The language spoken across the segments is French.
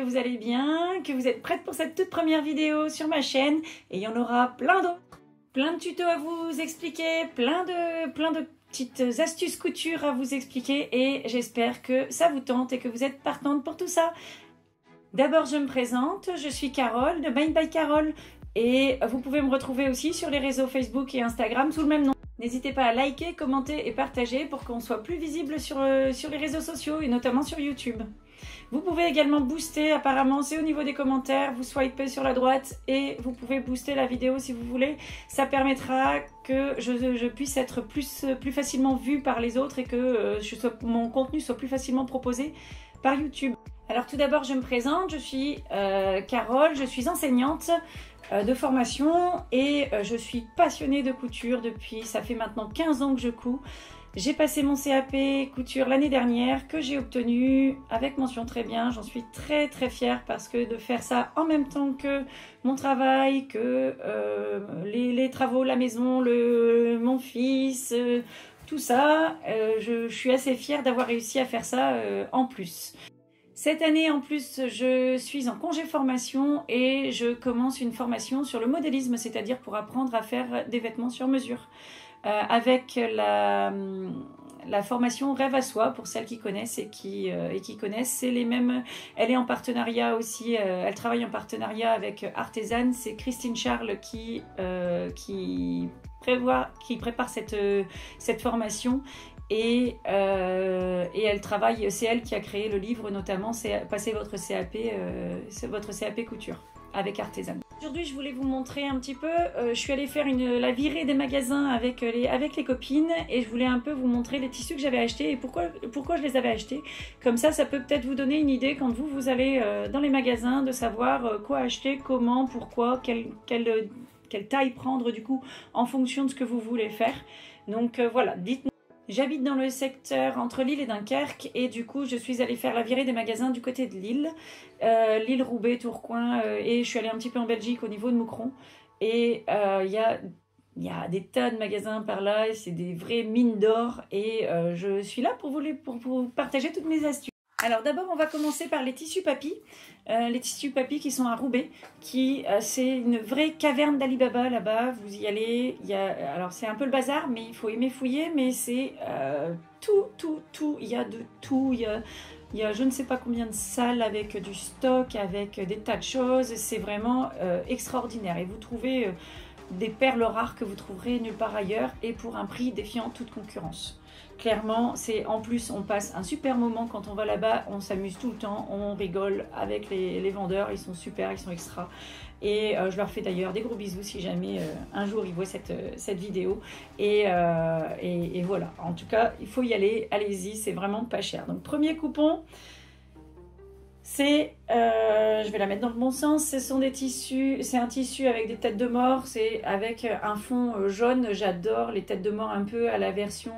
vous allez bien, que vous êtes prêtes pour cette toute première vidéo sur ma chaîne. Et il y en aura plein d'autres. Plein de tutos à vous expliquer, plein de petites astuces couture à vous expliquer. Et j'espère que ça vous tente et que vous êtes partante pour tout ça. D'abord, je me présente, je suis Carole de Mind by Carole. Et vous pouvez me retrouver aussi sur les réseaux Facebook et Instagram sous le même nom. N'hésitez pas à liker, commenter et partager pour qu'on soit plus visible sur les réseaux sociaux et notamment sur YouTube. Vous pouvez également booster, apparemment c'est au niveau des commentaires, vous swipez sur la droite et vous pouvez booster la vidéo si vous voulez. Ça permettra que je puisse être plus facilement vue par les autres et que mon contenu soit plus facilement proposé par YouTube. Alors tout d'abord je me présente, je suis Carole, je suis enseignante de formation et je suis passionnée de couture ça fait maintenant 15 ans que je couds. J'ai passé mon CAP couture l'année dernière que j'ai obtenu avec mention très bien. J'en suis très fière parce que de faire ça en même temps que mon travail, que les travaux, la maison, mon fils, tout ça, je suis assez fière d'avoir réussi à faire ça en plus. Cette année, en plus, je suis en congé formation et je commence une formation sur le modélisme, c'est-à-dire pour apprendre à faire des vêtements sur mesure. Avec la formation Rêve à Soi, pour celles qui connaissent et qui connaissent, c'est les mêmes. Elle est en partenariat aussi, elle travaille en partenariat avec Artisan. C'est Christine Charles qui prépare cette formation. Et elle travaille, c'est elle qui a créé le livre notamment, c'est Passer votre CAP couture avec Artisan. Aujourd'hui je voulais vous montrer un petit peu, je suis allée faire la virée des magasins avec les copines et je voulais un peu vous montrer les tissus que j'avais achetés et pourquoi je les avais achetés. Comme ça peut peut-être vous donner une idée quand vous allez dans les magasins de savoir quoi acheter, comment, pourquoi, quelle taille prendre du coup en fonction de ce que vous voulez faire. Donc voilà, dites-moi. J'habite dans le secteur entre Lille et Dunkerque et du coup je suis allée faire la virée des magasins du côté de Lille, Lille, Roubaix, Tourcoing et je suis allée un petit peu en Belgique au niveau de Moucron et il y a des tas de magasins par là, c'est des vraies mines d'or et je suis là pour vous partager toutes mes astuces. Alors d'abord on va commencer par les tissus papy. Les tissus papy qui sont à Roubaix, c'est une vraie caverne d'Alibaba là-bas. Vous y allez, alors c'est un peu le bazar, mais il faut aimer fouiller, mais c'est tout, il y a de tout, il y a je ne sais pas combien de salles avec du stock, avec des tas de choses, c'est vraiment extraordinaire et vous trouvez des perles rares que vous trouverez nulle part ailleurs et pour un prix défiant toute concurrence. Clairement, en plus on passe un super moment quand on va là-bas, on s'amuse tout le temps, on rigole avec les vendeurs, ils sont super, ils sont extra. Et je leur fais d'ailleurs des gros bisous si jamais un jour ils voient cette vidéo. Et voilà, en tout cas, il faut y aller, allez-y, c'est vraiment pas cher. Donc premier coupon, je vais la mettre dans le bon sens, ce sont des tissus, c'est un tissu avec des têtes de mort, c'est avec un fond jaune, j'adore les têtes de mort un peu à la version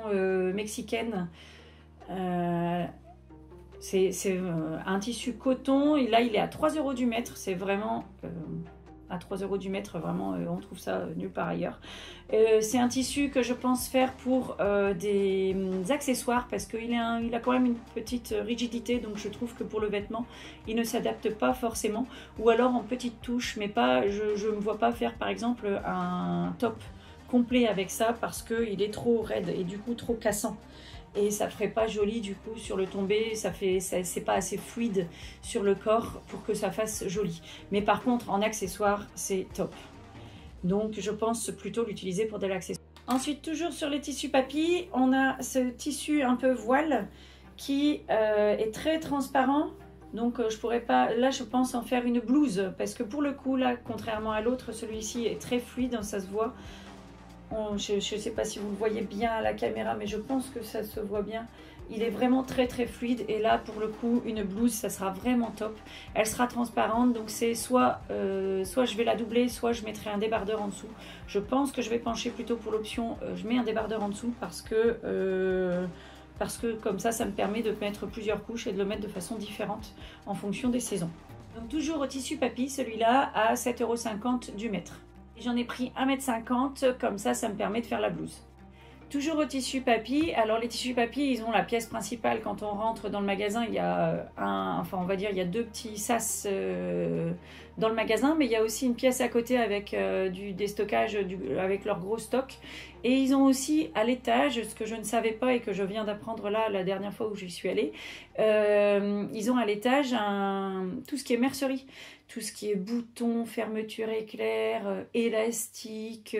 mexicaine. C'est un tissu coton, et là il est à 3 € du mètre, c'est vraiment à 3 € du mètre, vraiment on trouve ça nulle part ailleurs. C'est un tissu que je pense faire pour des accessoires parce qu'il a quand même une petite rigidité, donc je trouve que pour le vêtement il ne s'adapte pas forcément, ou alors en petites touches, mais pas, je ne me vois pas faire par exemple un top complet avec ça parce qu'il est trop raide et du coup trop cassant. Et ça ferait pas joli du coup sur le tombé, c'est pas assez fluide sur le corps pour que ça fasse joli. Mais par contre en accessoire c'est top. Donc je pense plutôt l'utiliser pour de l'accessoire. Ensuite toujours sur les tissus papy, on a ce tissu un peu voile qui est très transparent. Donc je pourrais pas, là je pense en faire une blouse parce que pour le coup là contrairement à l'autre, celui-ci est très fluide, ça se voit. Je ne sais pas si vous le voyez bien à la caméra, mais je pense que ça se voit bien. Il est vraiment très fluide et là pour le coup une blouse ça sera vraiment top. Elle sera transparente, donc c'est soit je vais la doubler, soit je mettrai un débardeur en dessous. Je pense que je vais pencher plutôt pour l'option je mets un débardeur en dessous parce que comme ça me permet de mettre plusieurs couches et de le mettre de façon différente en fonction des saisons. Donc toujours au tissu papy, celui-là à 7,50 € du mètre. J'en ai pris 1,50 m, comme ça me permet de faire la blouse. Toujours au tissu papy. Alors les tissus papy, ils ont la pièce principale. Quand on rentre dans le magasin, il y a enfin on va dire, il y a deux petits sas dans le magasin, mais il y a aussi une pièce à côté avec du déstockage, avec leur gros stock. Et ils ont aussi à l'étage, ce que je ne savais pas et que je viens d'apprendre là la dernière fois où j'y suis allée, ils ont à l'étage tout ce qui est mercerie, tout ce qui est boutons, fermeture éclair, élastique.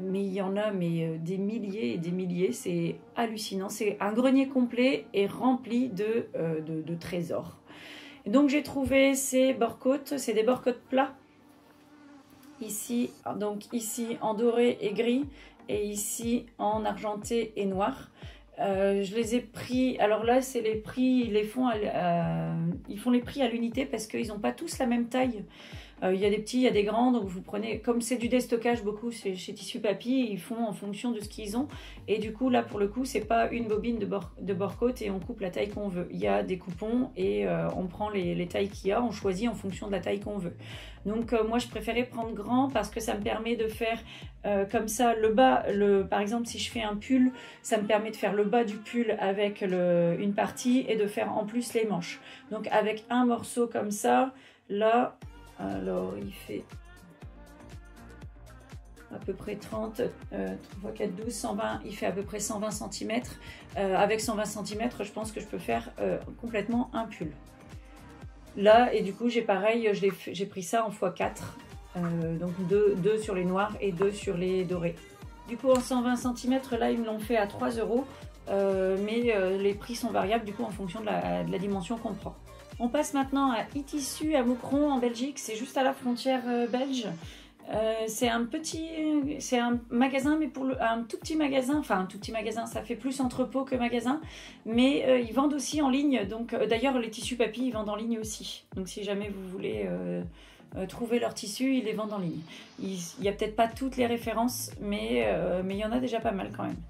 Mais il y en a des milliers et des milliers, c'est hallucinant. C'est un grenier complet et rempli de trésors. Donc j'ai trouvé ces bord-côtes, c'est des bord-côtes plats. Ici, donc ici en doré et gris et ici en argenté et noir. Je les ai pris, alors là c'est les prix, ils font les prix à l'unité parce qu'ils n'ont pas tous la même taille. Il y a des petits, il y a des grands, donc vous prenez, comme c'est du déstockage beaucoup, c'est chez Tissu Papy, ils font en fonction de ce qu'ils ont. Et du coup, là pour le coup, c'est pas une bobine de bord-côte et on coupe la taille qu'on veut. Il y a des coupons et on prend les tailles qu'il y a, on choisit en fonction de la taille qu'on veut. Donc moi je préférais prendre grand parce que ça me permet de faire comme ça le bas, par exemple si je fais un pull, ça me permet de faire le bas du pull avec une partie et de faire en plus les manches. Donc avec un morceau comme ça, là... Alors, il fait à peu près 30, 3 x 4, 12, 120, il fait à peu près 120 cm. Avec 120 cm, je pense que je peux faire complètement un pull. Là, et du coup, j'ai pareil, j'ai pris ça en x4. Donc 2 sur les noirs et 2 sur les dorés. Du coup, en 120 cm, là, ils me l'ont fait à 3 €. Mais les prix sont variables, du coup, en fonction de la dimension qu'on prend. On passe maintenant à e-Tissu à Moucron en Belgique, c'est juste à la frontière belge. C'est un magasin, mais un tout petit magasin, enfin un tout petit magasin, ça fait plus entrepôt que magasin, mais ils vendent aussi en ligne. Donc d'ailleurs les tissus papy, ils vendent en ligne aussi. Donc si jamais vous voulez trouver leurs tissus, ils les vendent en ligne. Il n'y a peut-être pas toutes les références, mais il y en a déjà pas mal quand même.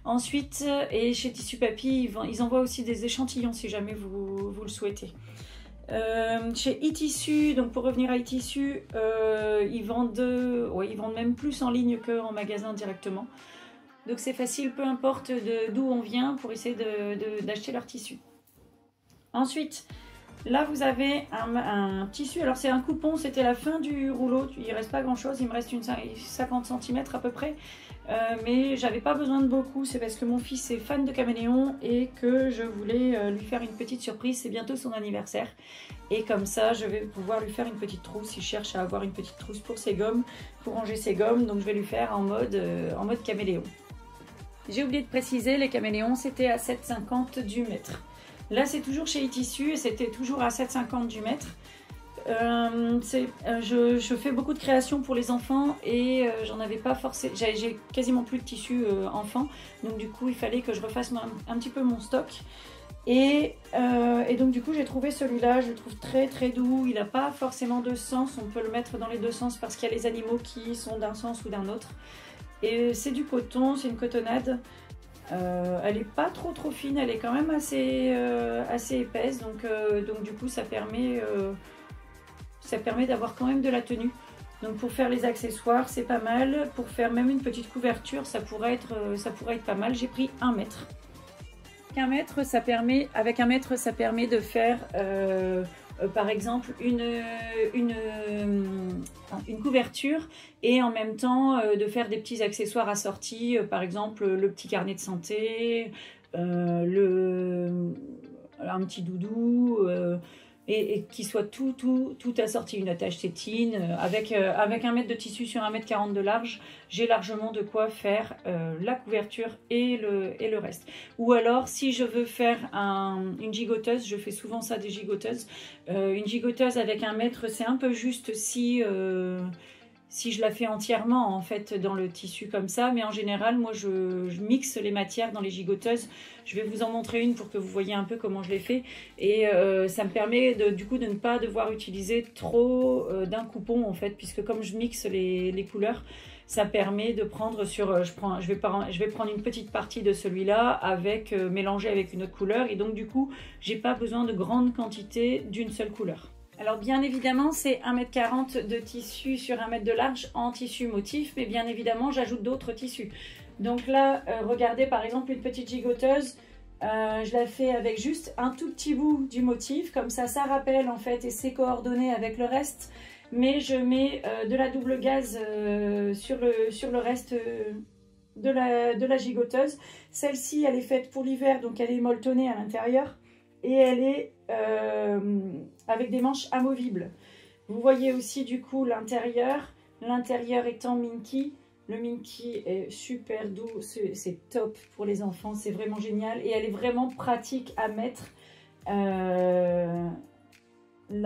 Ensuite, et chez Tissu Papy, ils envoient aussi des échantillons si jamais vous le souhaitez. Chez e-Tissu, donc pour revenir à e-Tissu, ils vendent même plus en ligne qu'en magasin directement. Donc c'est facile, peu importe d'où on vient, pour essayer d'acheter leur tissu. Ensuite, là vous avez un tissu, alors c'est un coupon, c'était la fin du rouleau, il ne reste pas grand chose, il me reste 50 cm à peu près. Mais j'avais pas besoin de beaucoup, c'est parce que mon fils est fan de caméléon et que je voulais lui faire une petite surprise, c'est bientôt son anniversaire. Et comme ça, je vais pouvoir lui faire une petite trousse, il cherche à avoir une petite trousse pour ses gommes, pour ranger ses gommes, donc je vais lui faire en mode caméléon. J'ai oublié de préciser, les caméléons c'était à 7,50 du mètre. Là c'est toujours chez e-Tissu et c'était toujours à 7,50 du mètre. Je fais beaucoup de créations pour les enfants et j'en avais pas forcément, j'ai quasiment plus de tissu enfant, donc du coup il fallait que je refasse un petit peu mon stock et donc du coup j'ai trouvé celui-là, je le trouve très très doux, il n'a pas forcément de sens, on peut le mettre dans les deux sens parce qu'il y a les animaux qui sont d'un sens ou d'un autre et c'est du coton, c'est une cotonnade. Elle n'est pas trop fine, elle est quand même assez épaisse, donc du coup ça permet d'avoir quand même de la tenue. Donc pour faire les accessoires, c'est pas mal. Pour faire même une petite couverture, ça pourrait être pas mal. J'ai pris 1 mètre. Avec 1 mètre, ça permet de faire par exemple une couverture et en même temps de faire des petits accessoires assortis, par exemple le petit carnet de santé, un petit doudou. Et qui soit tout assorti, une attache tétine, avec 1 mètre de tissu sur 1,40 m de large, j'ai largement de quoi faire la couverture et le reste. Ou alors, si je veux faire une gigoteuse, je fais souvent ça des gigoteuses, une gigoteuse avec 1 mètre, c'est un peu juste si je la fais entièrement en fait dans le tissu comme ça, mais en général moi je mixe les matières dans les gigoteuses. Je vais vous en montrer une pour que vous voyez un peu comment je l'ai fait et ça me permet du coup de ne pas devoir utiliser trop d'un coupon en fait, puisque comme je mixe les couleurs, ça permet de prendre je vais prendre une petite partie de celui-là mélanger avec une autre couleur et donc du coup j'ai pas besoin de grande quantité d'une seule couleur. Alors bien évidemment c'est 1,40 m de tissu sur 1 mètre de large en tissu motif, mais bien évidemment j'ajoute d'autres tissus. Donc là, regardez par exemple une petite gigoteuse, je la fais avec juste un tout petit bout du motif, comme ça rappelle en fait et c'est coordonné avec le reste, mais je mets de la double gaze sur le reste de la gigoteuse. Celle-ci elle est faite pour l'hiver, donc elle est molletonnée à l'intérieur et elle est avec des manches amovibles. Vous voyez aussi du coup l'intérieur étant Minky. Le Minky est super doux, c'est top pour les enfants, c'est vraiment génial. Et elle est vraiment pratique à mettre. Là,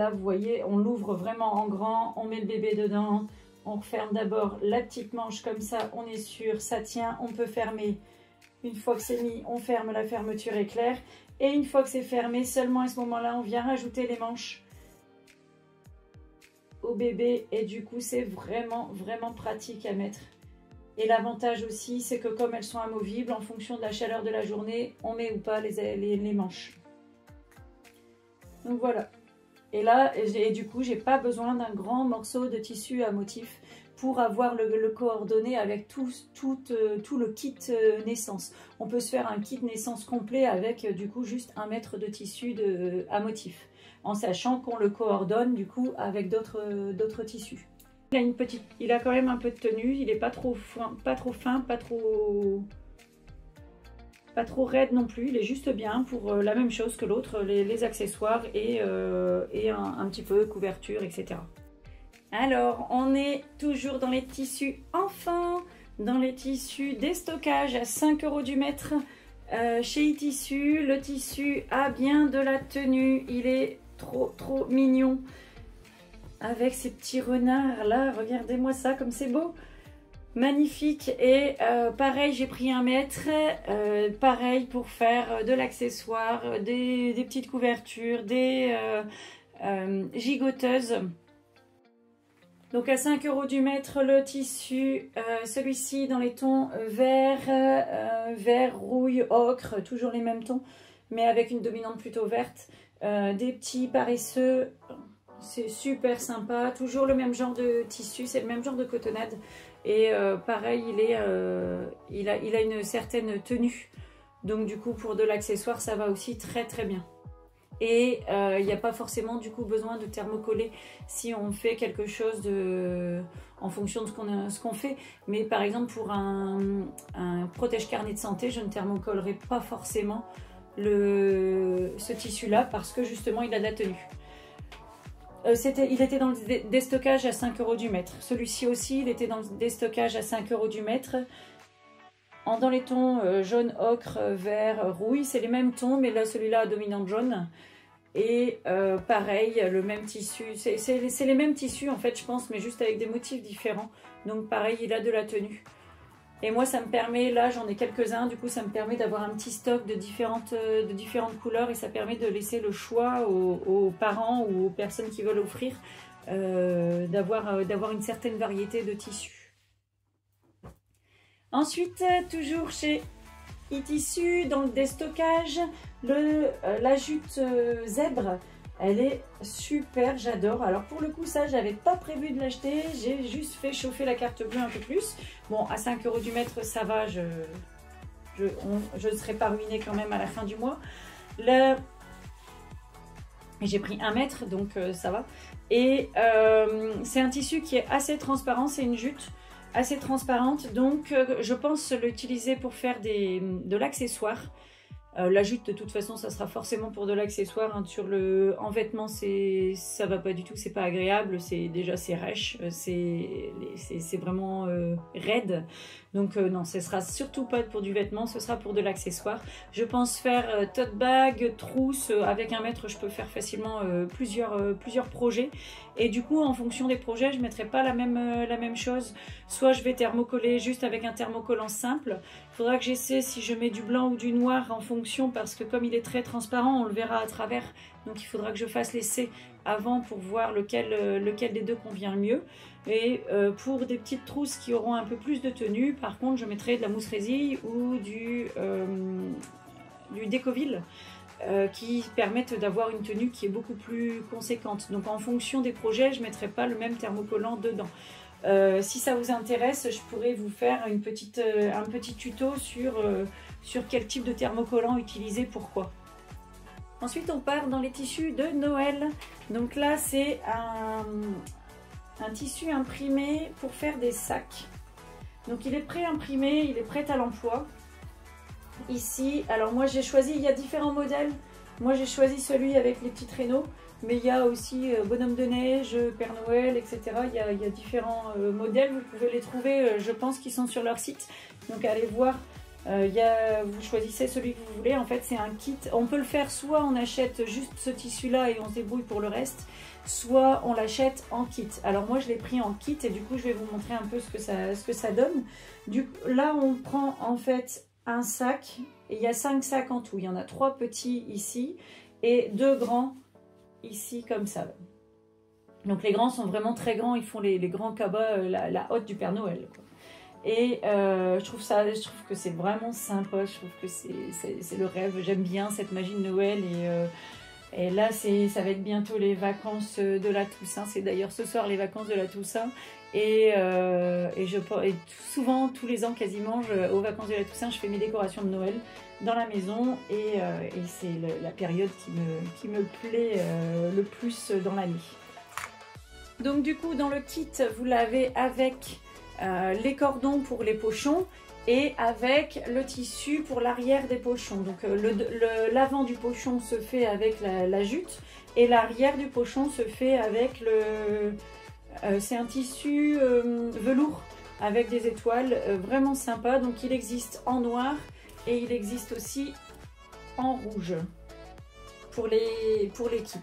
vous voyez, on l'ouvre vraiment en grand, on met le bébé dedans. On referme d'abord la petite manche comme ça, on est sûr, ça tient. On peut fermer, une fois que c'est mis, on ferme, la fermeture éclair. Et une fois que c'est fermé, seulement à ce moment-là, on vient rajouter les manches au bébé. Et du coup, c'est vraiment, vraiment pratique à mettre. Et l'avantage aussi, c'est que comme elles sont amovibles, en fonction de la chaleur de la journée, on met ou pas les manches. Donc voilà. Et là, du coup, j'ai pas besoin d'un grand morceau de tissu à motif pour avoir le coordonné avec tout le kit naissance. On peut se faire un kit naissance complet avec du coup juste 1 mètre de tissu à motif, en sachant qu'on le coordonne du coup avec d'autres tissus. Il a quand même un peu de tenue, il n'est pas trop fin, pas trop raide non plus, il est juste bien pour la même chose que l'autre, les accessoires et un petit peu couverture, etc. Alors, on est toujours dans les tissus enfants, dans les tissus déstockage à 5 € du mètre chez iTissu. Le tissu a bien de la tenue, il est trop mignon. Avec ces petits renards là, regardez-moi ça comme c'est beau, magnifique. Et pareil, j'ai pris 1 mètre, pareil pour faire de l'accessoire, des petites couvertures, des gigoteuses. Donc à 5 € du mètre le tissu, celui-ci dans les tons vert, rouille, ocre, toujours les mêmes tons, mais avec une dominante plutôt verte, des petits paresseux. C'est super sympa, toujours le même genre de tissu, c'est le même genre de cotonnade. Et pareil, il a une certaine tenue. Donc du coup, pour de l'accessoire, ça va aussi très bien. Et il n'y a pas forcément du coup besoin de thermocoller si on fait quelque chose en fonction de ce qu'on fait. Mais par exemple, pour un protège-carnet de santé, je ne thermocollerai pas forcément ce tissu-là parce que justement, il a de la tenue. Il était dans le déstockage à 5 € du mètre. Celui-ci aussi, il était dans le déstockage à 5 € du mètre. Dans les tons jaune, ocre, vert, rouille. C'est les mêmes tons, mais là, celui-là a dominante jaune. Et pareil, le même tissu. C'est les mêmes tissus, en fait, je pense, mais juste avec des motifs différents. Donc pareil, il a de la tenue. Et moi, ça me permet, là j'en ai quelques-uns, du coup ça me permet d'avoir un petit stock de différentes couleurs et ça permet de laisser le choix aux parents ou aux personnes qui veulent offrir d'avoir une certaine variété de tissus. Ensuite, toujours chez iTissu, dans le déstockage, la jute zèbre. Elle est super, j'adore. Alors pour le coup, ça, j'avais pas prévu de l'acheter. J'ai juste fait chauffer la carte bleue un peu plus. Bon, à 5 € du mètre, ça va. Je ne serai pas ruinée quand même à la fin du mois. J'ai pris 1 mètre, donc ça va. Et c'est un tissu qui est assez transparent. C'est une jute assez transparente. Donc je pense l'utiliser pour faire de l'accessoire. La jute, de toute façon, ça sera forcément pour de l'accessoire. Hein. En vêtements, ça va pas du tout, c'est pas agréable. Déjà, c'est rêche, c'est vraiment raide. Donc non, ce sera surtout pas pour du vêtement, ce sera pour de l'accessoire. Je pense faire tote bag, trousse. Avec 1 mètre, je peux faire facilement plusieurs projets. Et du coup, en fonction des projets, je ne mettrai pas la même chose. Soit je vais thermocoller juste avec un thermocollant simple. Il faudra que j'essaie si je mets du blanc ou du noir en fonction, parce que comme il est très transparent, on le verra à travers. Donc il faudra que je fasse l'essai avant pour voir lequel des deux convient le mieux. Et pour des petites trousses qui auront un peu plus de tenue, par contre, je mettrai de la mousse résille ou du Décoville. Qui permettent d'avoir une tenue qui est beaucoup plus conséquente. Donc en fonction des projets, je ne mettrai pas le même thermocollant dedans. Si ça vous intéresse, je pourrais vous faire un petit tuto sur quel type de thermocollant utiliser, pourquoi. Ensuite, on part dans les tissus de Noël. Donc là, c'est un tissu imprimé pour faire des sacs. Donc il est pré-imprimé, il est prêt à l'emploi. Ici, alors moi j'ai choisi, il y a différents modèles. Moi j'ai choisi celui avec les petits traîneaux, mais il y a aussi bonhomme de neige, Père Noël, etc. Il y a différents modèles, vous pouvez les trouver, je pense qu'ils sont sur leur site. Donc allez voir. Vous choisissez celui que vous voulez, en fait c'est un kit, on peut le faire soit on achète juste ce tissu là et on se débrouille pour le reste, soit on l'achète en kit. Alors moi je l'ai pris en kit et du coup je vais vous montrer un peu ce que ça donne. Là on prend en fait un sac, et il y a 5 sacs en tout, il y en a 3 petits ici et 2 grands ici comme ça. Donc les grands sont vraiment très grands, ils font les grands cabas, la hotte du Père Noël, quoi. Et je trouve que c'est vraiment sympa, je trouve que c'est le rêve, j'aime bien cette magie de Noël et là ça va être bientôt les vacances de la Toussaint, c'est d'ailleurs ce soir les vacances de la Toussaint et souvent tous les ans quasiment aux vacances de la Toussaint je fais mes décorations de Noël dans la maison et c'est la période qui me plaît le plus dans l'année. Donc du coup dans le kit vous l'avez avec les cordons pour les pochons et avec le tissu pour l'arrière des pochons. Donc l'avant du pochon se fait avec la jute et l'arrière du pochon se fait avec c'est un tissu velours avec des étoiles, vraiment sympa. Donc il existe en noir et il existe aussi en rouge pour les kits.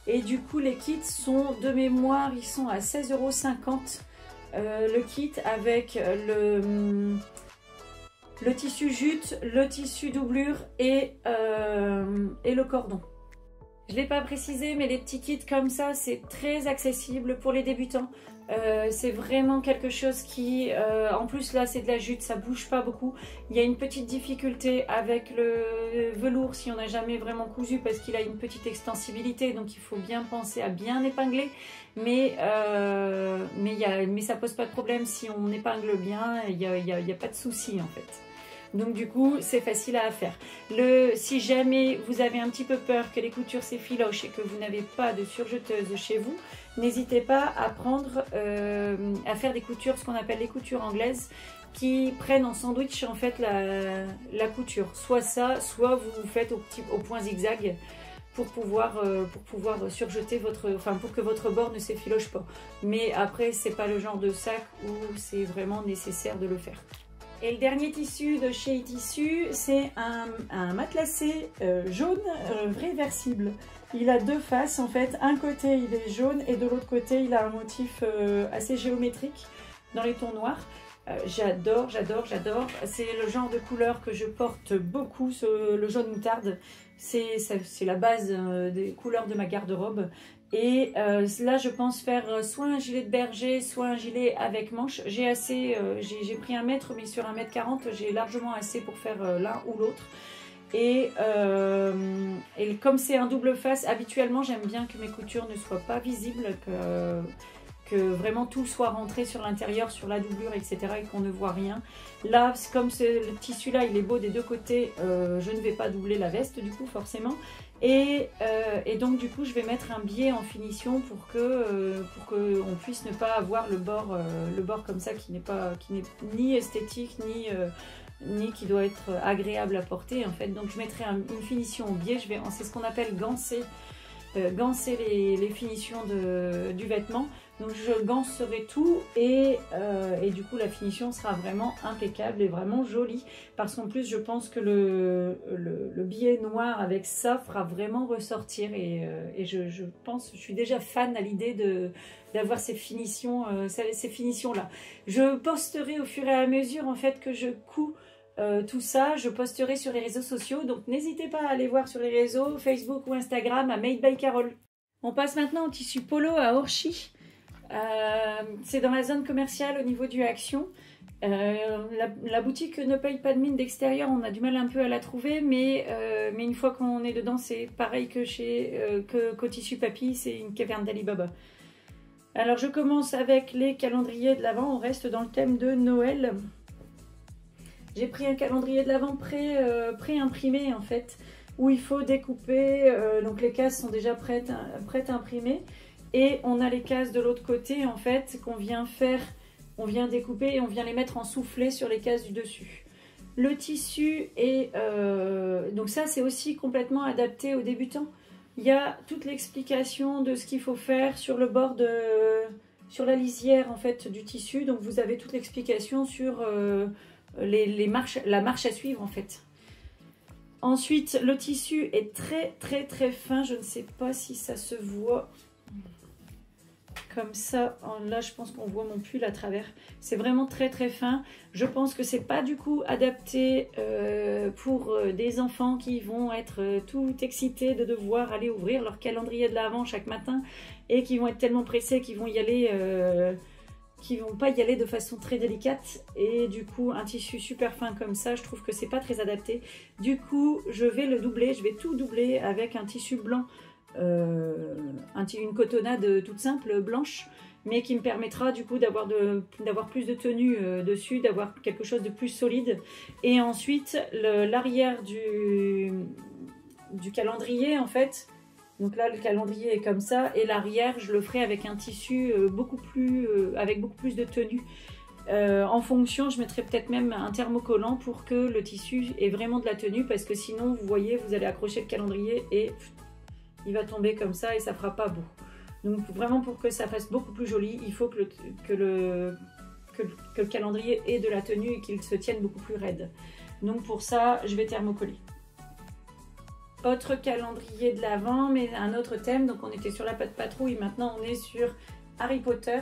Et du coup les kits sont de mémoire, ils sont à 16,50 €. Le kit avec le tissu jute, le tissu doublure et le cordon. Je ne l'ai pas précisé, mais les petits kits comme ça, c'est très accessible pour les débutants. C'est vraiment quelque chose qui, en plus là c'est de la jute, ça bouge pas beaucoup. Il y a une petite difficulté avec le velours si on n'a jamais vraiment cousu parce qu'il a une petite extensibilité, donc il faut bien penser à bien épingler. Mais ça pose pas de problème si on épingle bien, il y a pas de souci en fait. Donc du coup c'est facile à faire. Si jamais vous avez un petit peu peur que les coutures s'effilochent et que vous n'avez pas de surjeteuse chez vous, n'hésitez pas à à faire des coutures, ce qu'on appelle les coutures anglaises, qui prennent en sandwich en fait la couture. Soit ça, soit vous faites au point zigzag pour pouvoir surjeter pour que votre bord ne s'effiloche pas. Mais après c'est pas le genre de sac où c'est vraiment nécessaire de le faire. Et le dernier tissu de chez Tissu, c'est un matelassé jaune réversible. Il a deux faces en fait, un côté il est jaune et de l'autre côté il a un motif assez géométrique dans les tons noirs. J'adore, j'adore, j'adore. C'est le genre de couleur que je porte beaucoup, le jaune moutarde. C'est la base des couleurs de ma garde-robe. Et là, je pense faire soit un gilet de berger, soit un gilet avec manches. J'ai pris 1 mètre, mais sur 1,40 m, j'ai largement assez pour faire l'un ou l'autre. Et comme c'est un double face, habituellement, j'aime bien que mes coutures ne soient pas visibles, que vraiment tout soit rentré sur l'intérieur, sur la doublure, etc. et qu'on ne voit rien. Là, comme le tissu là, il est beau des deux côtés, je ne vais pas doubler la veste du coup forcément. Et donc du coup, je vais mettre un biais en finition pour que on puisse ne pas avoir le bord comme ça qui n'est ni esthétique ni qui doit être agréable à porter en fait. Donc je mettrai une finition au biais. C'est ce qu'on appelle ganser les finitions du vêtement. Donc je gancerai tout et du coup la finition sera vraiment impeccable et vraiment jolie, parce qu'en plus je pense que le biais noir avec ça fera vraiment ressortir et je suis déjà fan à l'idée d'avoir ces finitions là. Je posterai au fur et à mesure en fait que je couds tout ça, je posterai sur les réseaux sociaux, donc n'hésitez pas à aller voir sur les réseaux, Facebook ou Instagram à Made by Carole. On passe maintenant au tissu polo à Orchy. C'est dans la zone commerciale au niveau du Action. La boutique ne paye pas de mine d'extérieur, on a du mal un peu à la trouver, mais une fois qu'on est dedans, c'est pareil que qu'au tissu papy, c'est une caverne d'Alibaba. Alors je commence avec les calendriers de l'Avent, on reste dans le thème de Noël. J'ai pris un calendrier de l'Avent pré-imprimé en fait, où il faut découper, donc les cases sont déjà prêtes à imprimer. Et on a les cases de l'autre côté en fait qu'on vient faire, on vient découper et on vient les mettre en soufflé sur les cases du dessus. Le tissu est, donc ça c'est aussi complètement adapté aux débutants. Il y a toute l'explication de ce qu'il faut faire sur le bord sur la lisière en fait du tissu. Donc vous avez toute l'explication sur la marche à suivre en fait. Ensuite, le tissu est très fin. Je ne sais pas si ça se voit comme ça. Là, je pense qu'on voit mon pull à travers. C'est vraiment très fin. Je pense que c'est pas du coup adapté pour des enfants qui vont être tout excités de devoir aller ouvrir leur calendrier de l'Avent chaque matin et qui vont être tellement pressés qu'ils vont y aller, qui vont pas y aller de façon très délicate. Et du coup, un tissu super fin comme ça, je trouve que c'est pas très adapté. Du coup, je vais le doubler. Je vais tout doubler avec un tissu blanc. Une cotonnade toute simple blanche mais qui me permettra du coup d'avoir plus de tenue dessus, d'avoir quelque chose de plus solide. Et ensuite l'arrière du calendrier en fait, donc là le calendrier est comme ça et l'arrière je le ferai avec un tissu avec beaucoup plus de tenue. En fonction, je mettrai peut-être même un thermocollant pour que le tissu ait vraiment de la tenue, parce que sinon vous voyez, vous allez accrocher le calendrier et il va tomber comme ça et ça fera pas beau. Donc vraiment pour que ça fasse beaucoup plus joli, il faut que le calendrier ait de la tenue et qu'il se tienne beaucoup plus raide. Donc pour ça, je vais thermocoller. Autre calendrier de l'Avent, mais un autre thème. Donc on était sur la patrouille, maintenant on est sur Harry Potter.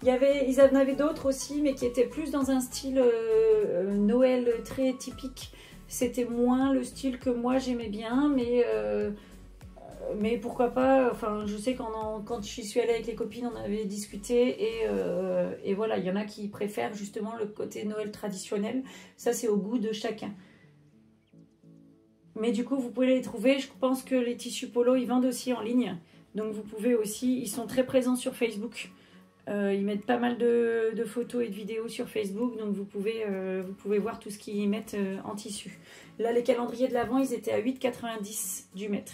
Ils en avaient d'autres aussi, mais qui étaient plus dans un style Noël très typique. C'était moins le style que moi j'aimais bien, mais pourquoi pas. Enfin, je sais quand je suis allée avec les copines, on avait discuté et voilà, il y en a qui préfèrent justement le côté Noël traditionnel. Ça, c'est au goût de chacun. Mais du coup, vous pouvez les trouver. Je pense que les tissus polo, ils vendent aussi en ligne. Donc vous pouvez aussi, ils sont très présents sur Facebook. Ils mettent pas mal de photos et de vidéos sur Facebook, donc vous pouvez voir tout ce qu'ils mettent en tissu. Là, les calendriers de l'Avent, ils étaient à 8,90 du mètre.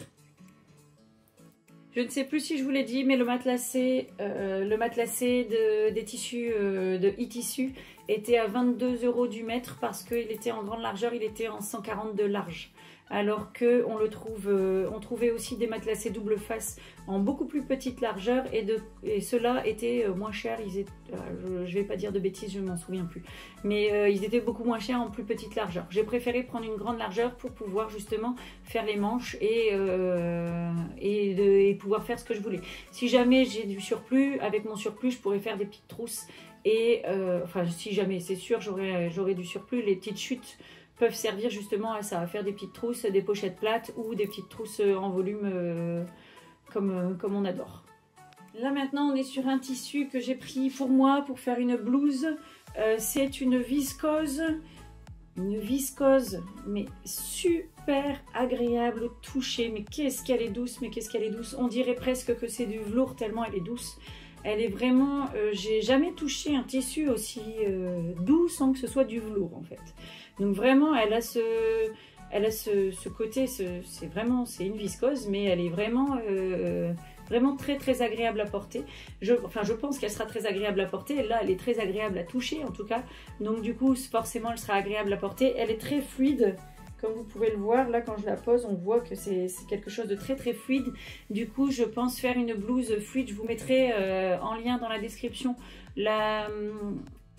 Je ne sais plus si je vous l'ai dit, mais le matelassé des tissus de e-tissu était à 22 € du mètre parce qu'il était en grande largeur, il était en 140 de large. Alors que on trouvait aussi des matelassés double face en beaucoup plus petite largeur et ceux-là étaient moins chers. Je ne vais pas dire de bêtises, je ne m'en souviens plus. Mais ils étaient beaucoup moins chers en plus petite largeur. J'ai préféré prendre une grande largeur pour pouvoir justement faire les manches et pouvoir faire ce que je voulais. Si jamais j'ai du surplus, avec mon surplus, je pourrais faire des petites trousses. Enfin, si jamais, c'est sûr, j'aurais du surplus. Les petites chutes peuvent servir justement à ça, à faire des petites trousses, des pochettes plates ou des petites trousses en volume comme on adore. Là maintenant on est sur un tissu que j'ai pris pour moi pour faire une blouse. C'est une viscose mais super agréable au toucher. Mais qu'est-ce qu'elle est douce, on dirait presque que c'est du velours tellement elle est douce. Elle est vraiment, j'ai jamais touché un tissu aussi doux sans que ce soit du velours en fait. Donc vraiment, elle a ce côté, c'est une viscose, mais elle est vraiment très agréable à porter. Je pense qu'elle sera très agréable à porter. Là, elle est très agréable à toucher en tout cas. Donc du coup, forcément, elle sera agréable à porter. Elle est très fluide. Comme vous pouvez le voir, là quand je la pose, on voit que c'est quelque chose de très fluide. Du coup, je pense faire une blouse fluide. Je vous mettrai en lien dans la description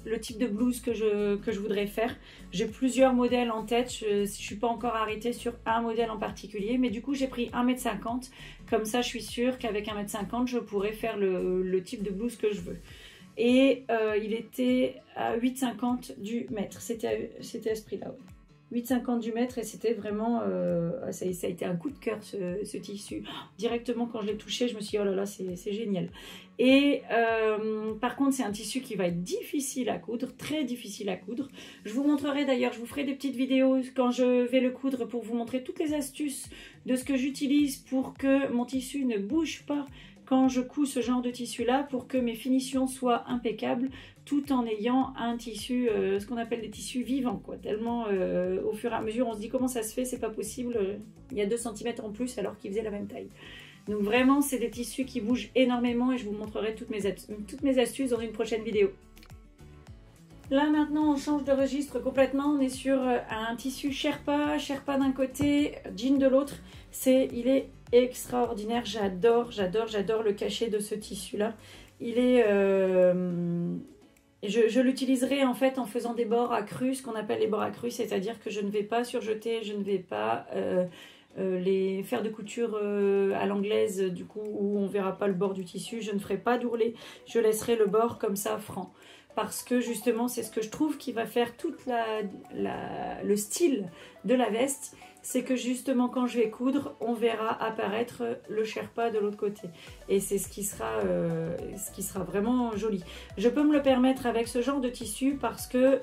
le type de blouse que je voudrais faire. J'ai plusieurs modèles en tête. Je ne suis pas encore arrêtée sur un modèle en particulier. Mais du coup, j'ai pris 1,50 m. Comme ça, je suis sûre qu'avec 1,50 m, je pourrais faire le type de blouse que je veux. Et il était à 8,50 du mètre. C'était à ce prix-là. Ouais. 8,50 du mètre et c'était vraiment ça a été un coup de cœur ce tissu. Directement quand je l'ai touché, je me suis dit oh là là, c'est génial. Et par contre c'est un tissu qui va être difficile à coudre, très difficile à coudre. Je vous montrerai d'ailleurs, je vous ferai des petites vidéos quand je vais le coudre pour vous montrer toutes les astuces de ce que j'utilise pour que mon tissu ne bouge pas quand je couds ce genre de tissu-là pour que mes finitions soient impeccables, tout en ayant un tissu, ce qu'on appelle des tissus vivants, quoi. Tellement au fur et à mesure, on se dit comment ça se fait, c'est pas possible, il y a 2 cm en plus alors qu'ils faisaient la même taille. Donc vraiment, c'est des tissus qui bougent énormément et je vous montrerai toutes mes astuces dans une prochaine vidéo. Là maintenant, on change de registre complètement, on est sur un tissu Sherpa d'un côté, jean de l'autre. Il est extraordinaire, j'adore le cachet de ce tissu-là. Il est... Je l'utiliserai en fait en faisant des bords accrus, ce qu'on appelle les bords accrus, c'est-à-dire que je ne vais pas surjeter, je ne vais pas les faire de couture à l'anglaise, du coup, où on ne verra pas le bord du tissu. Je ne ferai pas d'ourlet, je laisserai le bord comme ça franc. Parce que justement, c'est ce que je trouve qui va faire tout le style de la veste. C'est que justement, quand je vais coudre, on verra apparaître le Sherpa de l'autre côté. Et c'est ce qui sera vraiment joli. Je peux me le permettre avec ce genre de tissu parce que,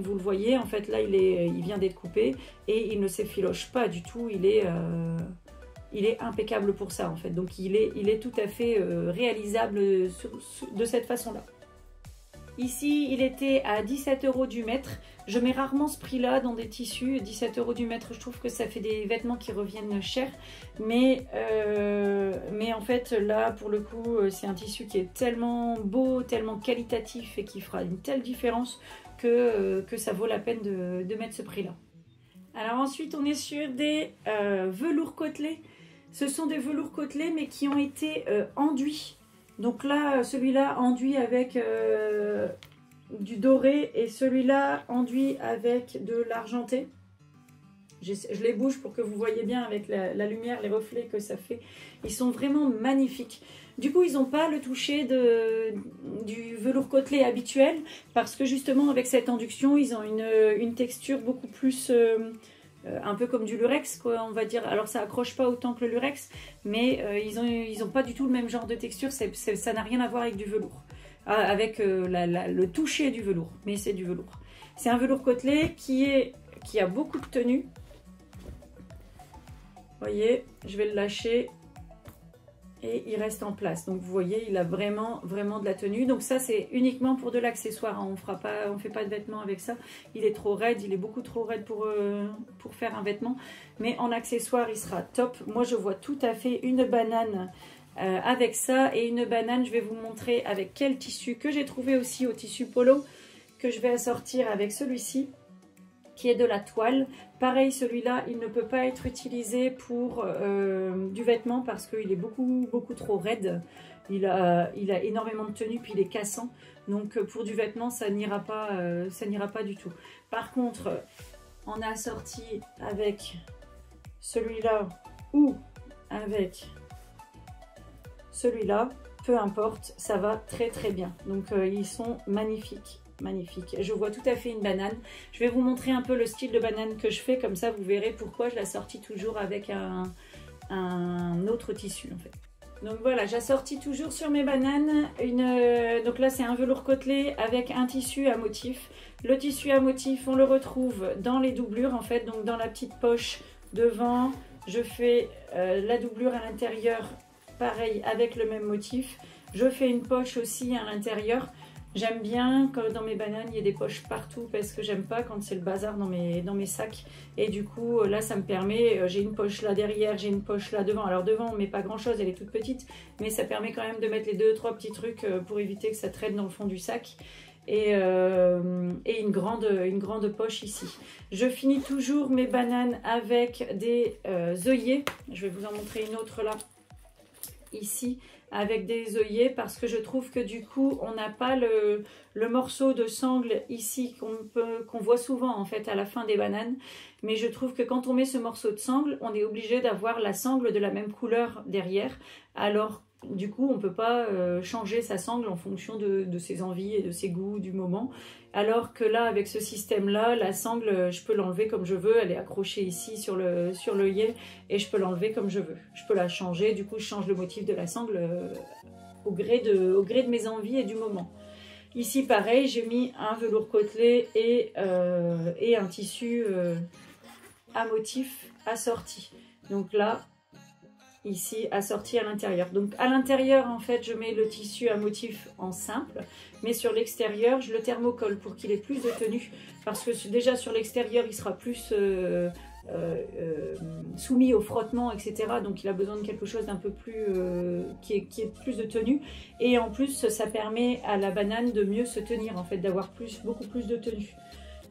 vous le voyez, en fait, là, il vient d'être coupé et il ne s'effiloche pas du tout. Il est impeccable pour ça, en fait. Donc, il est tout à fait réalisable de cette façon-là. Ici, il était à 17 € du mètre. Je mets rarement ce prix-là dans des tissus. 17 € du mètre, je trouve que ça fait des vêtements qui reviennent chers. Mais en fait, là, pour le coup, c'est un tissu qui est tellement beau, tellement qualitatif et qui fera une telle différence que ça vaut la peine de mettre ce prix-là. Alors ensuite, on est sur des velours côtelés. Ce sont des velours côtelés, mais qui ont été enduits. Donc là, celui-là enduit avec du doré et celui-là enduit avec de l'argenté. Je les bouge pour que vous voyez bien avec la lumière, les reflets que ça fait. Ils sont vraiment magnifiques. Du coup, ils n'ont pas le toucher du velours côtelé habituel parce que justement, avec cette induction, ils ont une texture beaucoup plus... un peu comme du lurex, quoi, on va dire. Alors ça accroche pas autant que le lurex, mais ils ont pas du tout le même genre de texture. Ça n'a rien à voir avec du velours, avec le toucher du velours, mais c'est du velours. C'est un velours côtelé qui a beaucoup de tenue. Vous voyez, je vais le lâcher et il reste en place. Donc vous voyez, il a vraiment de la tenue. Donc ça, c'est uniquement pour de l'accessoire, hein. On fait pas de vêtements avec ça. Il est trop raide, il est beaucoup trop raide pour faire un vêtement. Mais en accessoire, il sera top. Moi, je vois tout à fait une banane avec ça. Et une banane, je vais vous montrer avec quel tissu que j'ai trouvé aussi au tissu polo, que je vais assortir avec celui-ci, qui est de la toile. Pareil, celui-là, il ne peut pas être utilisé pour du vêtement parce qu'il est beaucoup trop raide. Il a énormément de tenue, puis il est cassant. Donc pour du vêtement, ça n'ira pas du tout. Par contre, on a assorti avec celui-là ou avec celui-là, peu importe, ça va très bien. Donc ils sont magnifiques. Magnifique, je vois tout à fait une banane. Je vais vous montrer un peu le style de banane que je fais, comme ça vous verrez pourquoi je l'assortis toujours avec un autre tissu en fait. Donc voilà, j'assortis toujours sur mes bananes donc là c'est un velours côtelé avec un tissu à motif. Le tissu à motif, on le retrouve dans les doublures en fait, donc dans la petite poche devant, je fais la doublure à l'intérieur, pareil avec le même motif. Je fais une poche aussi à l'intérieur. J'aime bien que dans mes bananes, il y ait des poches partout parce que j'aime pas quand c'est le bazar dans mes sacs. Et du coup, là, ça me permet, j'ai une poche là derrière, j'ai une poche là devant. Alors devant, on met pas grand chose, elle est toute petite, mais ça permet quand même de mettre les 2-3 petits trucs pour éviter que ça traîne dans le fond du sac. Et une grande poche ici. Je finis toujours mes bananes avec des œillets. Je vais vous en montrer une autre là, ici, avec des œillets parce que je trouve que du coup on n'a pas le morceau de sangle ici qu'on voit souvent en fait à la fin des bananes, mais je trouve que quand on met ce morceau de sangle, on est obligé d'avoir la sangle de la même couleur derrière, alors du coup on peut pas changer sa sangle en fonction de ses envies et de ses goûts du moment, alors que là avec ce système là, la sangle je peux l'enlever comme je veux, elle est accrochée ici sur l'œillet et je peux l'enlever comme je veux, je peux la changer, du coup je change le motif de la sangle au gré de mes envies et du moment. Ici pareil, j'ai mis un velours côtelé et un tissu à motif assorti, donc là ici assorti à l'intérieur. Donc à l'intérieur en fait je mets le tissu à motif en simple, mais sur l'extérieur je le thermocolle pour qu'il ait plus de tenue, parce que déjà sur l'extérieur il sera plus soumis au frottement, etc. Donc il a besoin de quelque chose d'un peu plus qui ait plus de tenue, et en plus ça permet à la banane de mieux se tenir en fait, d'avoir beaucoup plus de tenue.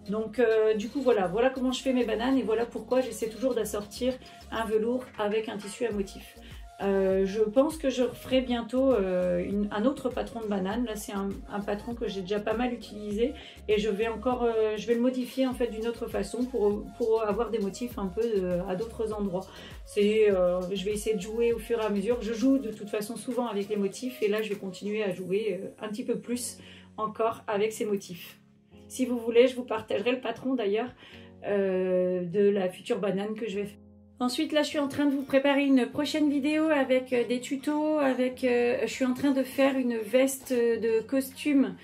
Donc du coup voilà comment je fais mes bananes, et voilà pourquoi j'essaie toujours d'assortir un velours avec un tissu à motif. Je pense que je ferai bientôt un autre patron de banane. Là c'est un patron que j'ai déjà pas mal utilisé, et je vais le modifier en fait d'une autre façon pour avoir des motifs un peu à d'autres endroits. Je vais essayer de jouer au fur et à mesure. Je joue de toute façon souvent avec les motifs, et là je vais continuer à jouer un petit peu plus encore avec ces motifs. Si vous voulez, je vous partagerai le patron d'ailleurs de la future banane que je vais faire. Ensuite, là, je suis en train de vous préparer une prochaine vidéo avec des tutos. Je suis en train de faire une veste de costume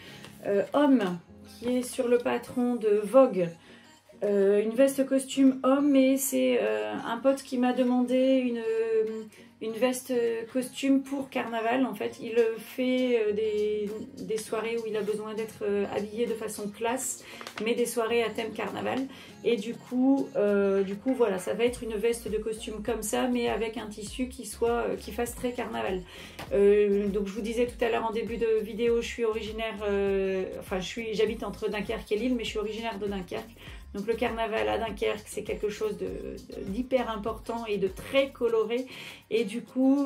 homme qui est sur le patron de Vogue. Une veste costume homme, mais c'est un pote qui m'a demandé une veste costume pour carnaval. En fait, il fait des soirées où il a besoin d'être habillé de façon classe, mais des soirées à thème carnaval. Et du coup voilà, ça va être une veste de costume comme ça, mais avec un tissu qui fasse très carnaval. Donc je vous disais tout à l'heure en début de vidéo, je suis originaire, j'habite entre Dunkerque et Lille, mais je suis originaire de Dunkerque. Donc le carnaval à Dunkerque, c'est quelque chose d'hyper important et de très coloré. Et du coup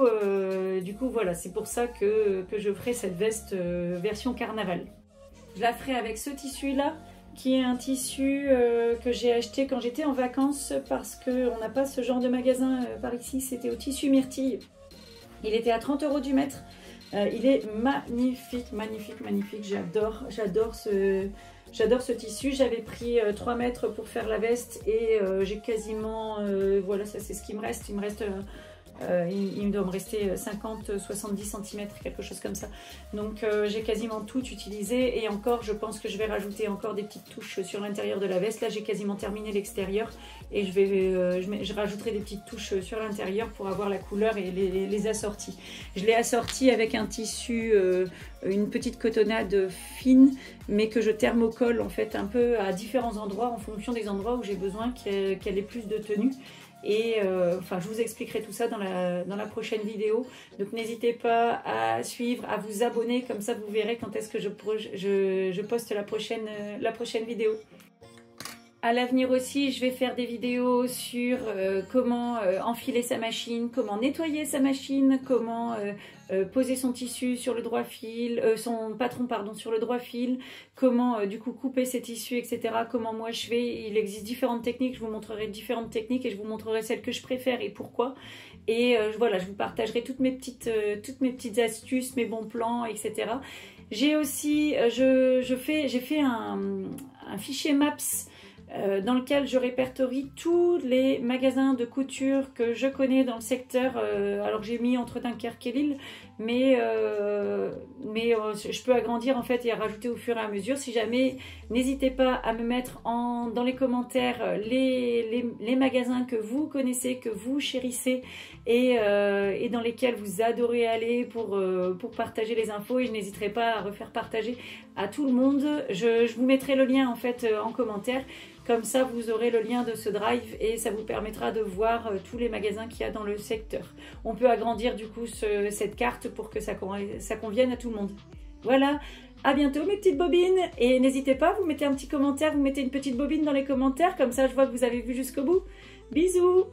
voilà, c'est pour ça que je ferai cette veste version carnaval. Je la ferai avec ce tissu-là, qui est un tissu que j'ai acheté quand j'étais en vacances, parce qu'on n'a pas ce genre de magasin par ici. C'était au Tissu Myrtille. Il était à 30 € du mètre. Il est magnifique, magnifique, magnifique. J'adore ce tissu. J'avais pris 3 mètres pour faire la veste, et j'ai quasiment, voilà, ça c'est ce qui me reste. Il doit me rester 50-70 cm, quelque chose comme ça. Donc j'ai quasiment tout utilisé, et encore je pense que je vais rajouter encore des petites touches sur l'intérieur de la veste. Là j'ai quasiment terminé l'extérieur, et je rajouterai des petites touches sur l'intérieur pour avoir la couleur et les assortis. Je l'ai assorti avec un tissu, une petite cotonnade fine, mais que je thermocolle en fait un peu à différents endroits en fonction des endroits où j'ai besoin qu'elle ait plus de tenue. Et je vous expliquerai tout ça dans la prochaine vidéo. Donc n'hésitez pas à suivre, à vous abonner, comme ça vous verrez quand est-ce que je poste la prochaine vidéo. À l'avenir aussi, je vais faire des vidéos sur comment enfiler sa machine, comment nettoyer sa machine, comment poser son tissu sur le droit fil, son patron pardon sur le droit fil, comment du coup couper ses tissus, etc. Comment moi je fais. Il existe différentes techniques, je vous montrerai différentes techniques, et je vous montrerai celles que je préfère et pourquoi. Et voilà, je vous partagerai toutes mes petites astuces, mes bons plans, etc. J'ai aussi, j'ai fait un fichier Maps dans lequel je répertorie tous les magasins de couture que je connais dans le secteur. Alors j'ai mis entre Dunkerque et Lille, mais je peux agrandir en fait et à rajouter au fur et à mesure. Si jamais, n'hésitez pas à me mettre dans les commentaires les magasins que vous connaissez, que vous chérissez, et dans lesquels vous adorez aller pour partager les infos, et je n'hésiterai pas à refaire partager à tout le monde. Je vous mettrai le lien en fait en commentaire. Comme ça, vous aurez le lien de ce drive, et ça vous permettra de voir tous les magasins qu'il y a dans le secteur. On peut agrandir du coup cette carte pour que ça convienne à tout le monde. Voilà, à bientôt mes petites bobines, et n'hésitez pas, vous mettez un petit commentaire, vous mettez une petite bobine dans les commentaires, comme ça je vois que vous avez vu jusqu'au bout. Bisous!